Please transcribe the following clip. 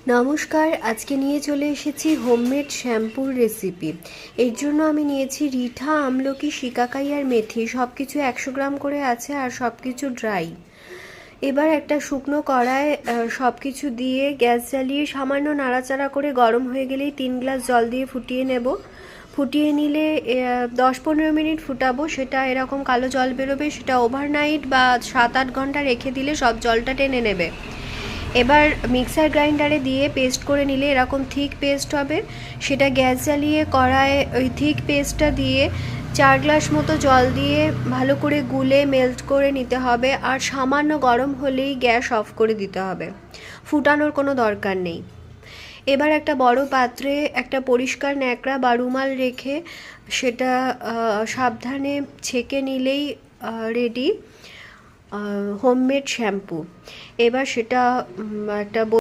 নমস্কার, আজকে নিয়ে চলে এসেছি হোমমেড শ্যাম্পুর রেসিপি। এর জন্য আমি নিয়েছি রিঠা, আমলকি, শিকাকাই আর মেথি। সব কিছু 100 গ্রাম করে আছে আর সব কিছু ড্রাই। এবার একটা শুকনো কড়ায় সব কিছু দিয়ে গ্যাস জ্বালিয়ে সামান্য নাড়াচাড়া করে গরম হয়ে গেলেই 3 গ্লাস জল দিয়ে ফুটিয়ে নেব। ফুটিয়ে নিলে 10-15 মিনিট ফুটাবো, সেটা এরকম কালো জল বেরোবে। সেটা ওভারনাইট বা 7-8 ঘন্টা রেখে দিলে সব জলটা টেনে নেবে। এবার মিক্সার গ্রাইন্ডারে দিয়ে পেস্ট করে নিলে এরকম থিক পেস্ট হবে। সেটা গ্যাস জ্বালিয়ে কড়ায় ওই থিক পেস্টটা দিয়ে 4 গ্লাস মতো জল দিয়ে ভালো করে গুলে মেল্ট করে নিতে হবে। আর সামান্য গরম হলেই গ্যাস অফ করে দিতে হবে, ফুটানোর কোনো দরকার নেই। এবার একটা বড় পাত্রে একটা পরিষ্কার ন্যাকড়া বা রুমাল রেখে সেটা সাবধানে ছেঁকে নিলেই রেডি হোমমেড শ্যাম্পু। এবার সেটা একটা